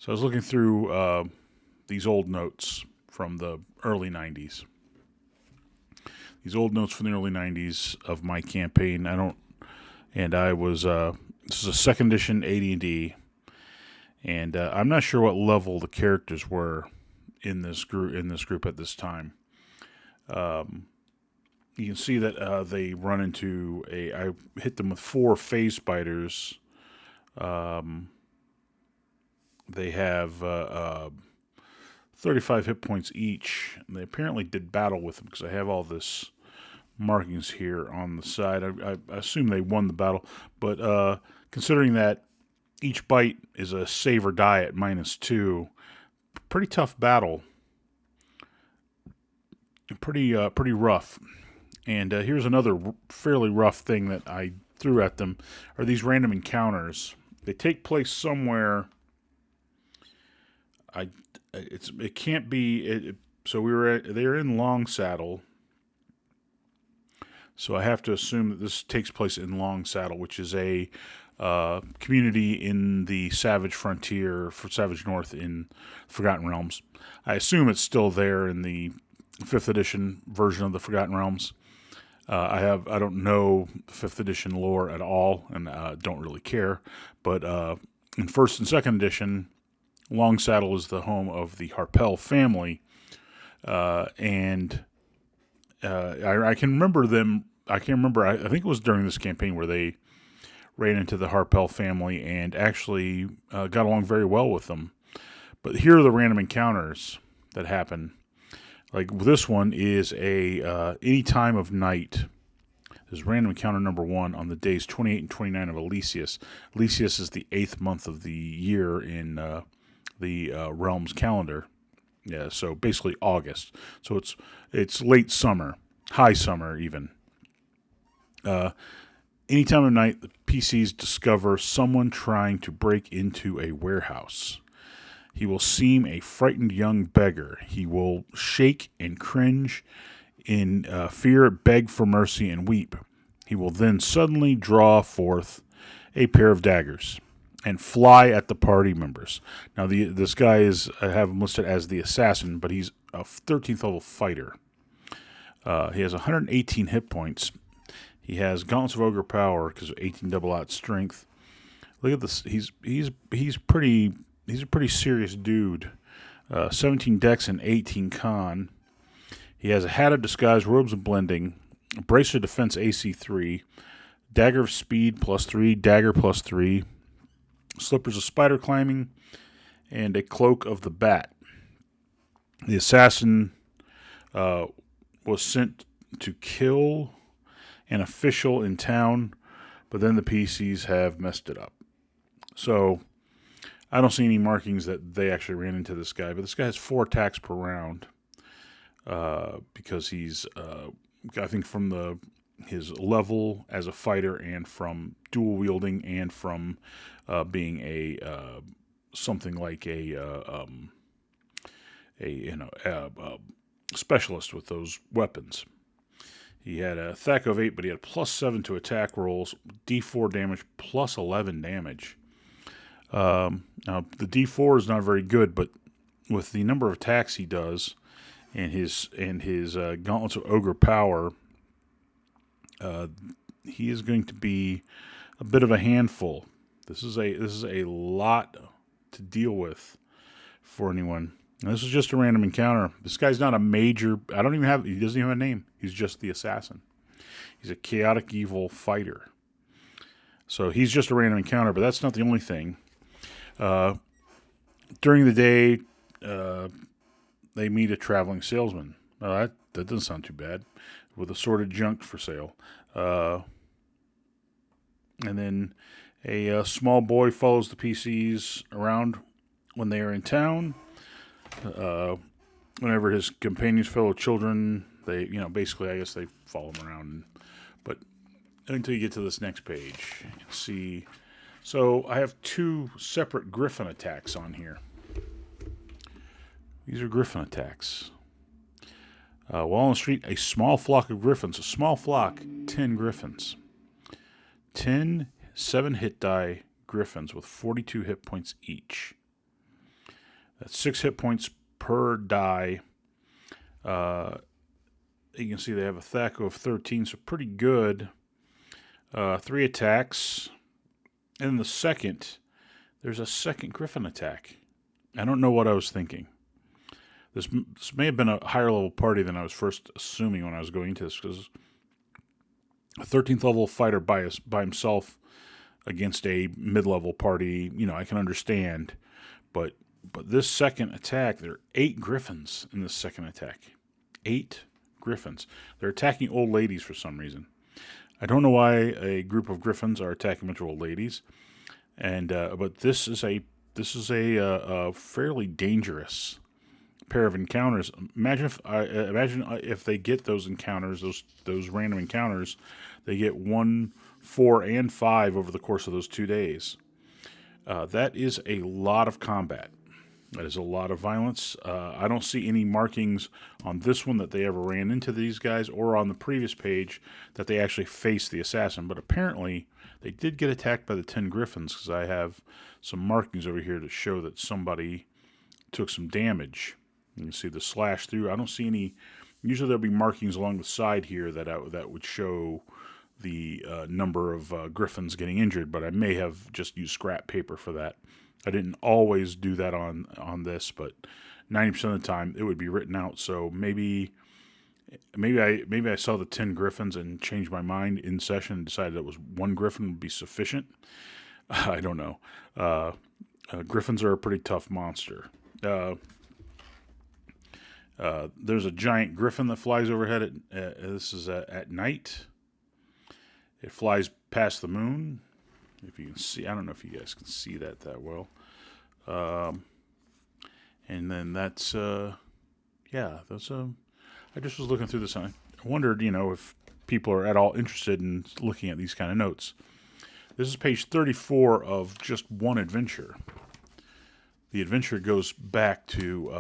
So I was looking through these old notes from the early 90s. These old notes from the early 90s of my campaign. I was, this is a second edition AD&D, and I'm not sure what level the characters were in this group at this time. You can see that they run into I hit them with 4 phase spiders. They have 35 hit points each. And they apparently did battle with them because I have all this markings here on the side. I assume they won the battle, but considering that each bite is a save or die at -2, pretty tough battle. Pretty rough. And here's another fairly rough thing that I threw at them: are these random encounters. They take place somewhere. It can't be. So they're in Long Saddle. So I have to assume that this takes place in Long Saddle, which is a community in the Savage Frontier for Savage North in Forgotten Realms. I assume it's still there in the 5th edition version of the Forgotten Realms. I don't know 5th edition lore at all, and don't really care. But in 1st and 2nd edition, Long Saddle is the home of the Harpell family, and I can remember them. I can't remember. I think it was during this campaign where they ran into the Harpell family and actually got along very well with them. But here are the random encounters that happen. Like this one is any time of night. There's random encounter number 1 on the days 28 and 29 of Elysius. Elysius is the 8th month of the year in the realm's calendar. Yeah, so basically August. So it's late summer, high summer even. Any time of night, the PCs discover someone trying to break into a warehouse. He will seem a frightened young beggar. He will shake and cringe in fear, beg for mercy, and weep. He will then suddenly draw forth a pair of daggers and fly at the party members. Now, this guy I have him listed as the assassin, but he's a 13th level fighter. He has 118 hit points. He has Gauntlets of Ogre Power because of 18 double out strength. Look at this. He's a pretty serious dude. 17 Dex and 18 Con. He has a Hat of Disguise, Robes of Blending, Bracer of Defense AC 3, Dagger of Speed +3, Dagger +3, Slippers of Spider Climbing, and a Cloak of the Bat. The assassin was sent to kill an official in town, but then the PCs have messed it up. So I don't see any markings that they actually ran into this guy, but this guy has 4 attacks per round because he's, I think, from his level as a fighter and from dual wielding and from being something like a specialist with those weapons. He had a THAC of 8, but he had +7 to attack rolls, D4 damage, +11 damage. Now, the D4 is not very good, but with the number of attacks he does and his Gauntlets of Ogre Power, he is going to be a bit of a handful. This is a lot to deal with for anyone. Now, this is just a random encounter. This guy's not a major. He doesn't even have a name. He's just the assassin. He's a chaotic evil fighter. So he's just a random encounter, but that's not the only thing. During the day, they meet a traveling salesman. That doesn't sound too bad, with assorted junk for sale. And then a small boy follows the PCs around when they are in town. Whenever his companions, fellow children, they, basically, I guess they follow him around. But until you get to this next page, you can see. So I have 2 separate Griffon attacks on here. These are Griffon attacks. While on the street, a small flock of Griffons. A small flock, 10 Griffons. 10 7 hit die Griffons with 42 hit points each. That's 6 hit points per die. You can see they have a THAC of 13, so pretty good. 3 attacks. And in the second, there's a second Griffin attack. I don't know what I was thinking. This may have been a higher level party than I was first assuming when I was going into this, because a 13th level fighter by himself against a mid-level party, I can understand. But this second attack, there are 8 Griffons in this second attack. 8 Griffons. They're attacking old ladies for some reason. I don't know why a group of Griffons are attacking a bunch of old ladies, but this is a fairly dangerous pair of encounters. Imagine if they get those encounters, those random encounters, they get 1, 4, and 5 over the course of those 2 days. That is a lot of combat. That is a lot of violence. I don't see any markings on this one that they ever ran into these guys, or on the previous page that they actually faced the assassin. But apparently, they did get attacked by the 10 Griffons, because I have some markings over here to show that somebody took some damage. You can see the slash through. I don't see any. Usually there'll be markings along the side here that would show the number of Griffons getting injured, but I may have just used scrap paper for that. I didn't always do that on this, but 90% of the time it would be written out. So maybe I saw the 10 Griffons and changed my mind in session and decided that was 1 Griffon would be sufficient. I don't know. Griffons are a pretty tough monster. There's a giant Griffon that flies overhead. This is at night. It flies past the moon. If you can see, I don't know if you guys can see that well. And then that's, I just was looking through this and I wondered, if people are at all interested in looking at these kind of notes. This is page 34 of just one adventure. The adventure goes back to,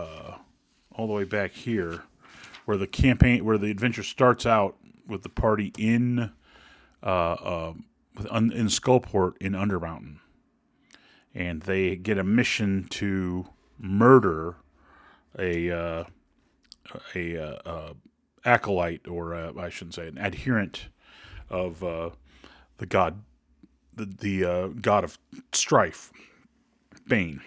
all the way back here, where the adventure starts out with the party in Skullport in Undermountain, and they get a mission to murder a acolyte, or I shouldn't say an adherent of the god, the god of strife, Bane.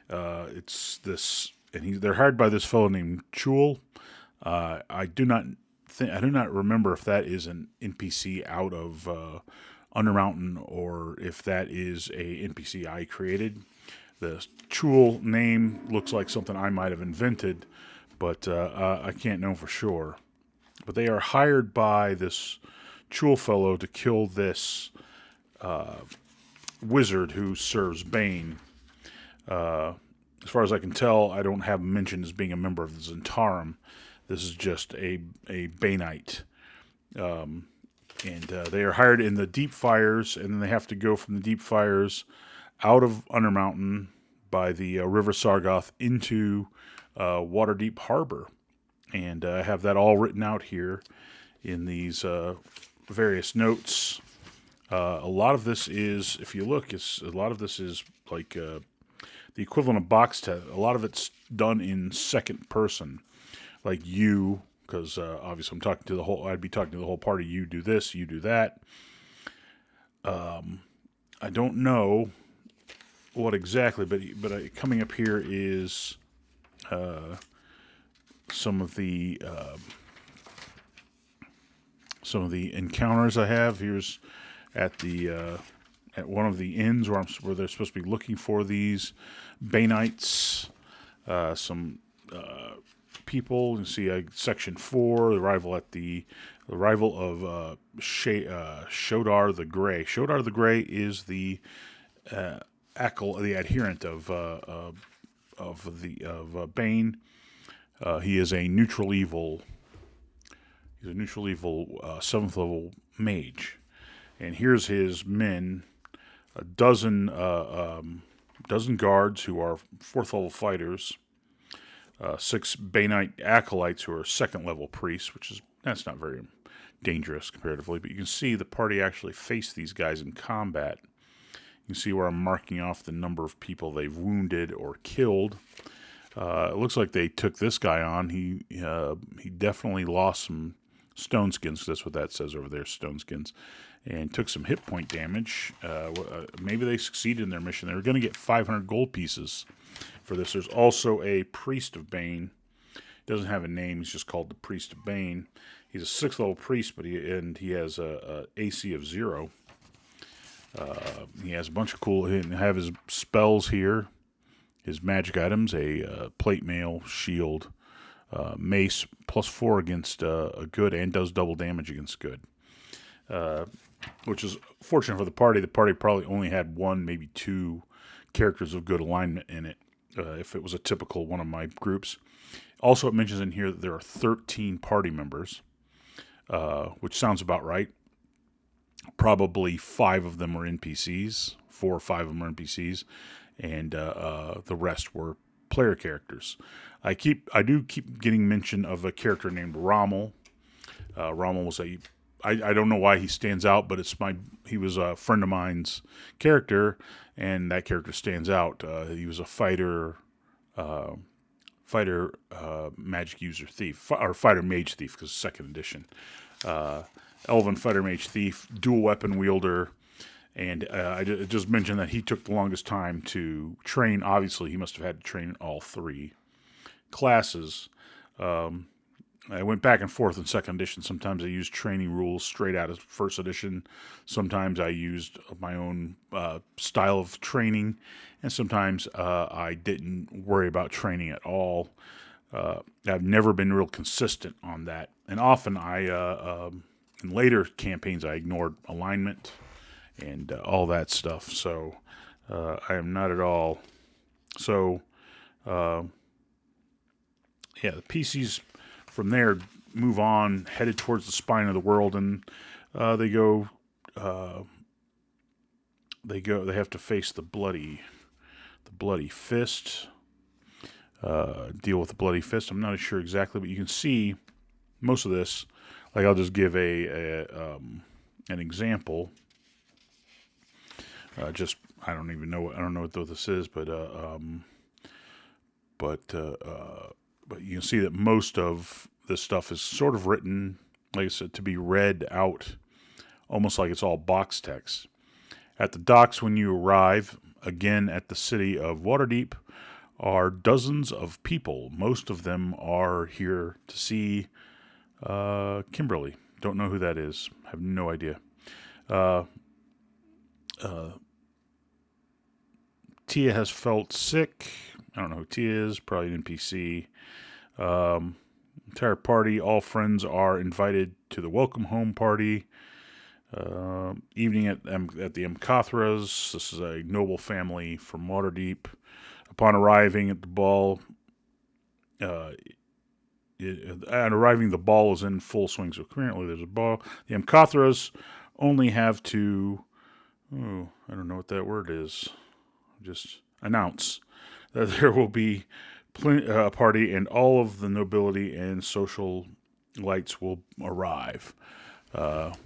It's this, and they're hired by this fellow named Chul. I do not remember if that is an NPC out of Undermountain, or if that is a NPC I created. The Chul name looks like something I might have invented, but I can't know for sure. But they are hired by this Chul fellow to kill this wizard who serves Bane. As far as I can tell, I don't have him mentioned as being a member of the Zentarum. This is just a Baneite. And they are hired in the Deep Fires, and then they have to go from the Deep Fires out of Undermountain by the River Sargoth into Waterdeep Harbor. And I have that all written out here in these various notes. A lot of this is, if you look, a lot of this is like the equivalent of box text. A lot of it's done in second person, like you, because obviously I'd be talking to the whole party. You do this, you do that. I don't know what exactly, but coming up here is some of the encounters I have. Here's at one of the inns where they're supposed to be looking for these Baneites. Some people. You see section 4, the arrival of Shodar the Grey. Shodar the Grey is the adherent of Bane. He is a neutral evil. He's a neutral evil 7th level mage, and here's his men: a dozen guards who are 4th level fighters, 6 Baneite acolytes who are 2nd level priests, that's not very dangerous comparatively. But you can see the party actually faced these guys in combat You see where I'm marking off the number of people they've wounded or killed. It looks like they took this guy on. He definitely lost some stone skins. That's what that says over there, stone skins, and took some hit point damage. Maybe they succeeded in their mission. They were going to get 500 gold pieces for this. There's also a Priest of Bane. He doesn't have a name. He's just called the Priest of Bane. He's a 6th level priest, but he has a AC of 0. He has a bunch of cool. He have his spells here. His magic items, a plate mail, shield, mace, +4 against a good, and does double damage against good. Which is fortunate for the party. The party probably only had 1, maybe 2 characters of good alignment in it, if it was a typical one of my groups. Also, it mentions in here that there are 13 party members, which sounds about right. Probably 5 of them were NPCs, 4 or 5 of them were NPCs, and the rest were player characters. I do keep getting mention of a character named Rommel. Rommel was I don't know why he stands out, but he was a friend of mine's character, and that character stands out. He was a fighter magic user thief, or fighter mage thief, because 2nd edition. Elven fighter mage thief, dual weapon wielder. And I just mentioned that he took the longest time to train. Obviously, he must have had to train all 3 classes. I went back and forth in 2nd edition. Sometimes I used training rules straight out of 1st edition. Sometimes I used my own style of training. And sometimes I didn't worry about training at all. I've never been real consistent on that. And often in later campaigns, I ignored alignment and all that stuff. So I am not at all. So the PCs from there move on, headed towards the spine of the world, and they have to face the bloody fist. Deal with the bloody fist. I'm not sure exactly, but you can see most of this. Like, I'll just give an example. I don't know what this is, but you can see that most of this stuff is sort of written, like I said, to be read out, almost like it's all box text. At the docks, when you arrive, again at the city of Waterdeep, are dozens of people. Most of them are here to see Kimberly. Don't know who that is. Have no idea. Tia has felt sick. I don't know who Tia is. Probably an NPC. Entire party, all friends are invited to the welcome home party. Evening at the Mcathras. This is a noble family from Waterdeep. Upon arriving at the ball, the ball is in full swing. So currently there's a ball. The Mcathras only have to, I don't know what that word is. Just announce that there will be a party, and all of the nobility and social lights will arrive. While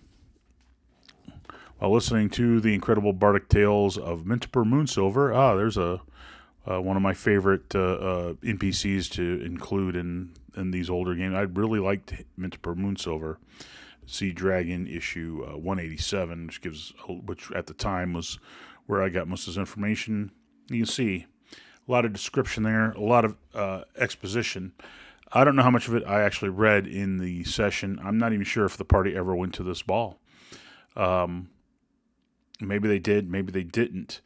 listening to the incredible bardic tales of Mintipur Moonsilver, there's one of my favorite NPCs to include in these older games. I really liked Mintipur Moonsilver. Sea Dragon issue 187, which at the time was where I got most of this information. You can see a lot of description there, a lot of exposition. I don't know how much of it I actually read in the session. I'm not even sure if the party ever went to this ball. Maybe they did, maybe they didn't.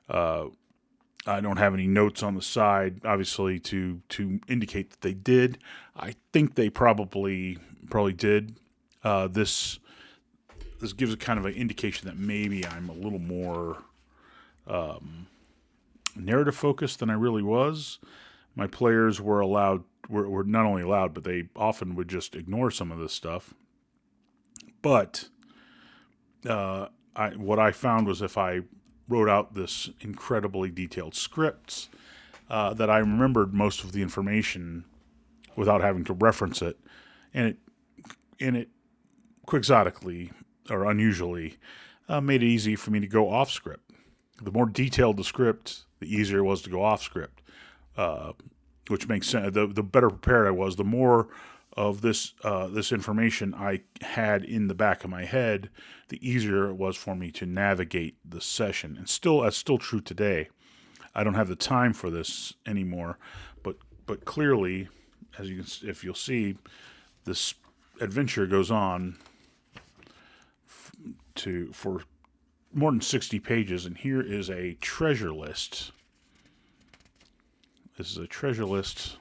I don't have any notes on the side, obviously, to indicate that they did. I think they probably did. This gives a kind of an indication that maybe I'm a little more narrative focused than I really was. My players were not only allowed, but they often would just ignore some of this stuff. But what I found was if I wrote out this incredibly detailed scripts, that I remembered most of the information without having to reference it, and it quixotically or unusually made it easy for me to go off script. the more detailed the script, the easier it was to go off script, which makes sense. The better prepared I was, the more of this information I had in the back of my head, the easier it was for me to navigate the session. And that's still true today. I don't have the time for this anymore, but clearly, if you'll see, this adventure goes on for more than 60 pages, and here is a treasure list. This is a treasure list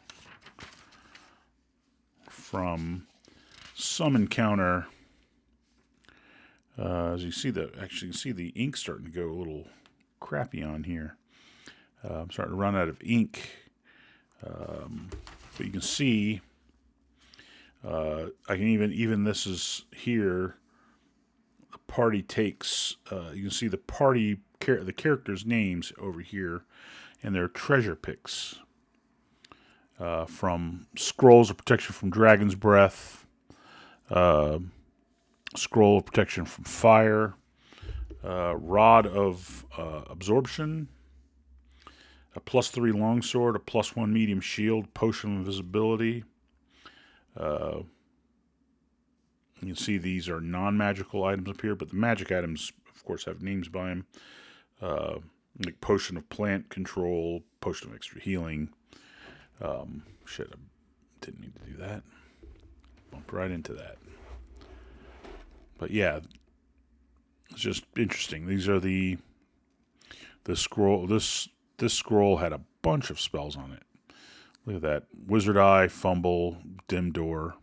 from some encounter. As you see, you can see the ink starting to go a little crappy on here. I'm starting to run out of ink, but you can see. I can even this is here. The party takes. You can see the characters' names over here, and their treasure picks. From scrolls of protection from dragon's breath, scroll of protection from fire, rod of absorption, a +3 longsword, a +1 medium shield, potion of invisibility. You can see these are non-magical items up here, but the magic items, of course, have names by them. Like potion of plant control, potion of extra healing. Shit, I didn't mean to do that. Bumped right into that. But yeah, it's just interesting. These are the scroll. This scroll had a bunch of spells on it. Look at that: Wizard Eye, Fumble, Dim Door,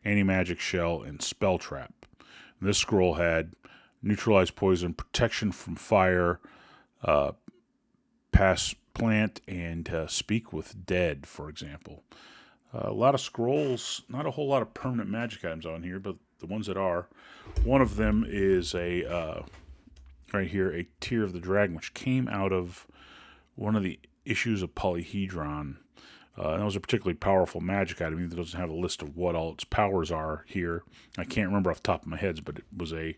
Anti-Magic Shell, and Spell Trap. And this scroll had Neutralize Poison, Protection from Fire, Pass Plant, and Speak with Dead, for example. A lot of scrolls, not a whole lot of permanent magic items on here, but the ones that are. One of them is right here, a Tear of the Dragon, which came out of one of the issues of Polyhedron. That was a particularly powerful magic item. It doesn't have a list of what all its powers are here. I can't remember off the top of my head, but it was a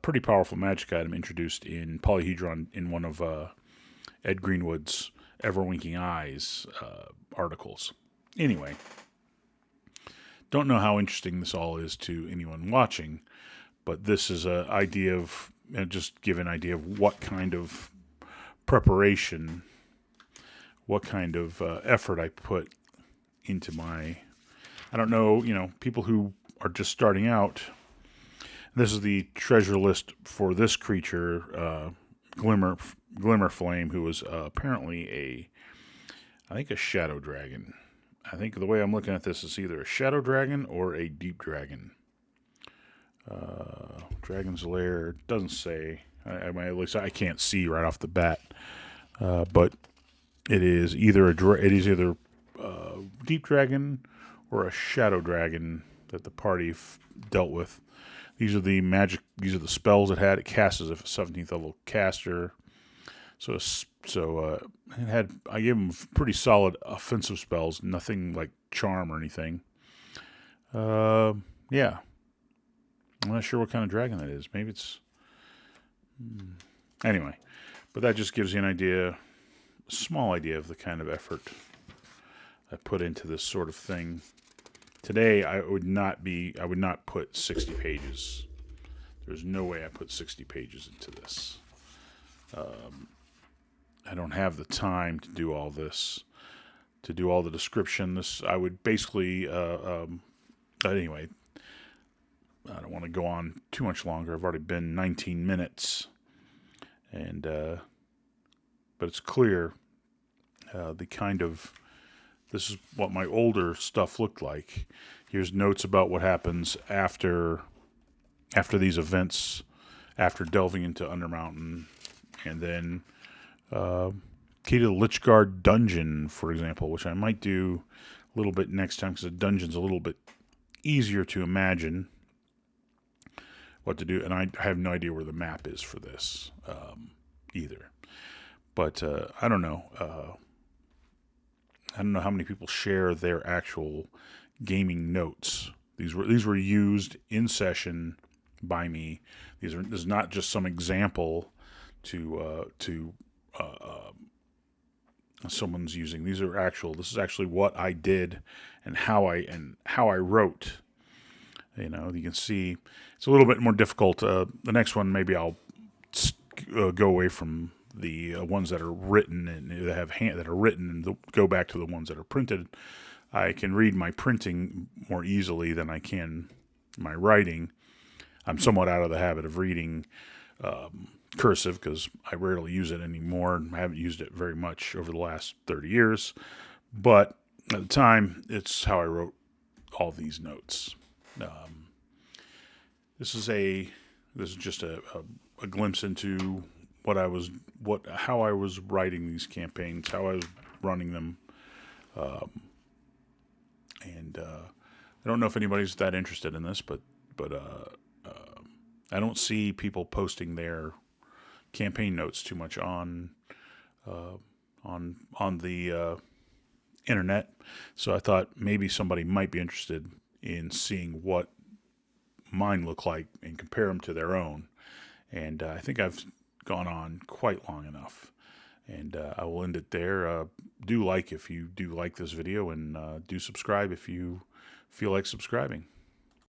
pretty powerful magic item introduced in Polyhedron in one of Ed Greenwood's Ever-Winking Eyes articles. Anyway, don't know how interesting this all is to anyone watching, but this is an idea of, just give an idea of what kind of preparation, what kind of effort I put into my, I don't know, people who are just starting out. This is the treasure list for this creature, Glimmer Flame, who was apparently I think a shadow dragon. I think the way I'm looking at this is either a shadow dragon or a deep dragon. Dragon's Lair doesn't say. At least I can't see right off the bat. But it is either deep dragon or a shadow dragon that the party dealt with. These are the spells it had. It cast as a 17th level caster. So I gave him pretty solid offensive spells, nothing like charm or anything. Yeah. I'm not sure what kind of dragon that is. Maybe it's... Anyway, but that just gives you an idea, a small idea of the kind of effort I put into this sort of thing. Today, I would not put 60 pages. There's no way I put 60 pages into this. I don't have the time to do all this, to do all the description. I would basically, anyway, I don't want to go on too much longer. I've already been 19 minutes, and but it's clear this is what my older stuff looked like. Here's notes about what happens after these events, after delving into Undermountain, and then key to the Lichguard dungeon, for example, which I might do a little bit next time because the dungeon's a little bit easier to imagine what to do, and I have no idea where the map is for this either. But I don't know. I don't know how many people share their actual gaming notes. These were used in session by me. This is not just some example to someone's using. These are actual. This is actually what I did and how I wrote. You know, you can see it's a little bit more difficult. The next one, maybe I'll go away from the ones that are written and that have that are written and go back to the ones that are printed. I can read my printing more easily than I can my writing. I'm somewhat out of the habit of reading cursive because I rarely use it anymore. I haven't used it very much over the last 30 years, but at the time, it's how I wrote all these notes. This is just a glimpse into how I was writing these campaigns, how I was running them, and I don't know if anybody's that interested in this, but I don't see people posting their campaign notes too much on the internet. So I thought maybe somebody might be interested in seeing what mine look like and compare them to their own. And I think I've gone on quite long enough. And I will end it there. Do like if you do like this video, and do subscribe if you feel like subscribing.